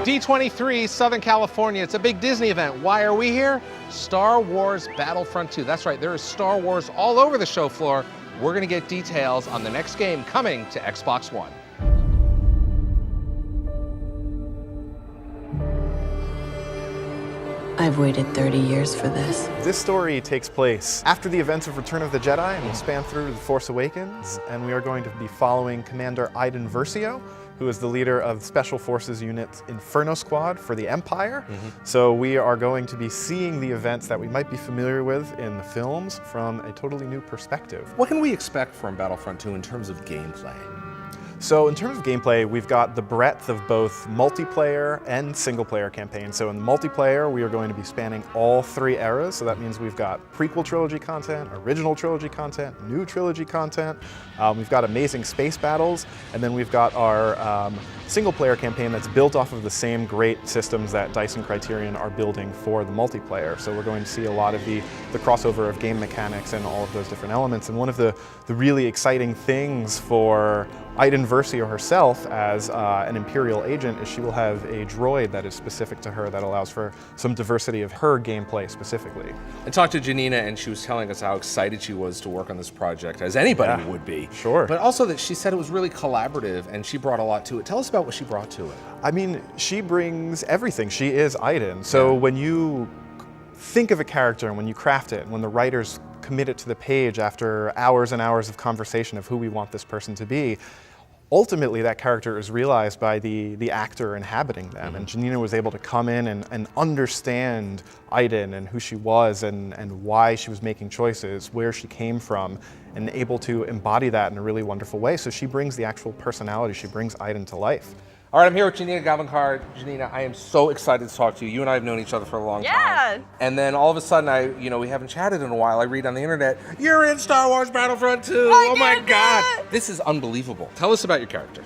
D23, Southern California. It's a big Disney event. Why are we here? Star Wars Battlefront 2. That's right, there is Star Wars all over the show floor. We're gonna get details on the next game coming to Xbox One. I've waited 30 years for this. This story takes place after the events of Return of the Jedi and will span through The Force Awakens, and we are going to be following Commander Iden Versio, who is the leader of Special Forces Unit Inferno Squad for the Empire. So we are going to be seeing the events that we might be familiar with in the films from a totally new perspective. What can we expect from Battlefront 2 in terms of gameplay? So in terms of gameplay, we've got the breadth of both multiplayer and single-player campaigns. So in the multiplayer, we are going to be spanning all three eras. So that means we've got prequel trilogy content, original trilogy content, new trilogy content. We've got amazing space battles, and then we've got our single-player campaign that's built off of the same great systems that DICE and Criterion are building for the multiplayer. So we're going to see a lot of the crossover of game mechanics and all of those different elements. And one of the really exciting things for Iden Versio herself as an Imperial agent is she will have a droid that is specific to her that allows for some diversity of her gameplay specifically. I talked to Janina and she was telling us how excited she was to work on this project, as anybody would be. Sure. But also that she said it was really collaborative and she brought a lot to it. Tell us about what she brought to it. I mean, she brings everything. She is Iden. So when you think of a character and when you craft it, when the writers commit it to the page after hours and hours of conversation of who we want this person to be, ultimately that character is realized by the actor inhabiting them. And Janina was able to come in and understand Iden and who she was and why she was making choices, where she came from, and able to embody that in a really wonderful way. So she brings the actual personality, she brings Iden to life. All right, I'm here with Janina Gavankar. Janina, I am so excited to talk to you. You and I have known each other for a long time. And then all of a sudden, we haven't chatted in a while. I read on the internet, you're in Star Wars Battlefront 2. Oh my God. This is unbelievable. Tell us about your character.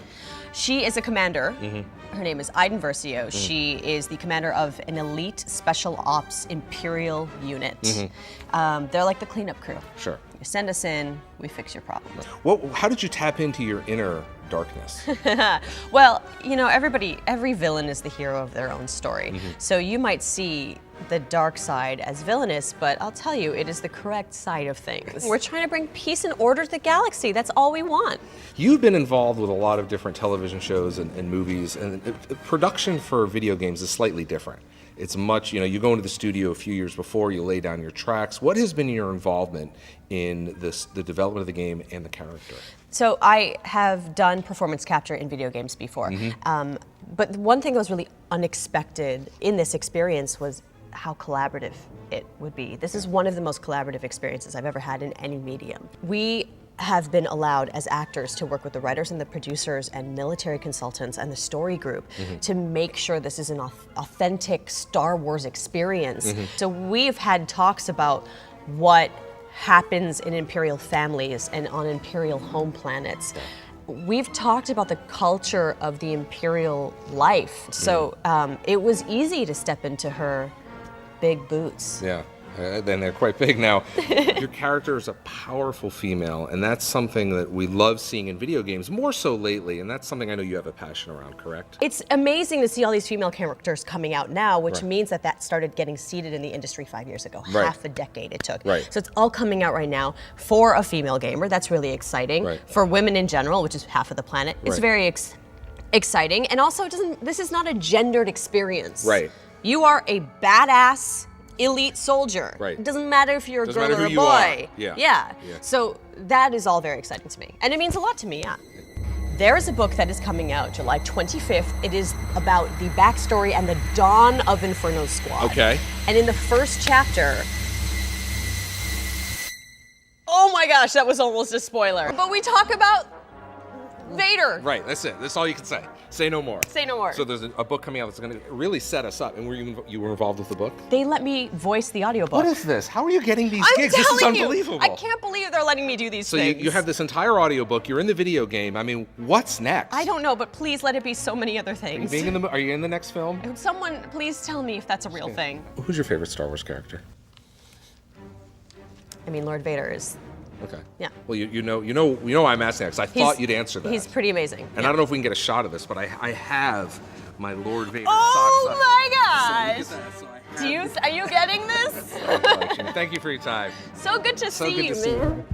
She is a commander. Her name is Iden Versio. She is the commander of an elite special ops Imperial unit. They're like the cleanup crew. Sure. You send us in, we fix your problems. How did you tap into your inner darkness? Well, every villain is the hero of their own story. So you might see the dark side as villainous, but I'll tell you, it is the correct side of things. We're trying to bring peace and order to the galaxy. That's all we want. You've been involved with a lot of different television shows and movies, and production for video games is slightly different. It's much, you go into the studio a few years before, you lay down your tracks. What has been your involvement in the development of the game and the character? So I have done performance capture in video games before, but one thing that was really unexpected in this experience was how collaborative it would be. This is one of the most collaborative experiences I've ever had in any medium. We have been allowed as actors to work with the writers and the producers and military consultants and the story group to make sure this is an authentic Star Wars experience. So we've had talks about what happens in Imperial families and on Imperial home planets. We've talked about the culture of the Imperial life. So it was easy to step into her big boots. Yeah. Then they're quite big now. Your character is a powerful female, and that's something that we love seeing in video games, more so lately, and that's something I know you have a passion around, correct? It's amazing to see all these female characters coming out now, which means that started getting seeded in the industry 5 years ago. Half a decade it took. So it's all coming out right now for a female gamer. That's really exciting. For women in general, which is half of the planet, it's very exciting. And also, this is not a gendered experience. You are a badass elite soldier. It doesn't matter if you're a girl or a boy. So that is all very exciting to me. And it means a lot to me, There is a book that is coming out July 25th. It is about the backstory and the dawn of Inferno Squad. And in the first chapter, oh my gosh, that was almost a spoiler. But we talk about Vader. That's it. That's all you can say. Say no more. Say no more. So there's a book coming out that's going to really set us up. And you were involved with the book? They let me voice the audiobook. What is this? How are you getting these gigs? This is unbelievable. I can't believe they're letting me do these things. So you have this entire audiobook. You're in the video game. I mean, what's next? I don't know, but please let it be so many other things. Are you in the next film? Someone, please tell me if that's a real thing. Who's your favorite Star Wars character? I mean, Lord Vader is. Okay. Yeah. Well, you know why I'm asking that, because I thought you'd answer that. He's pretty amazing. And I don't know if we can get a shot of this, but I have my Lord Vader Oh socks. my gosh! So look at that. So I have Are you getting this? this collection. Thank you for your time. So good to So see good you, to see you. man.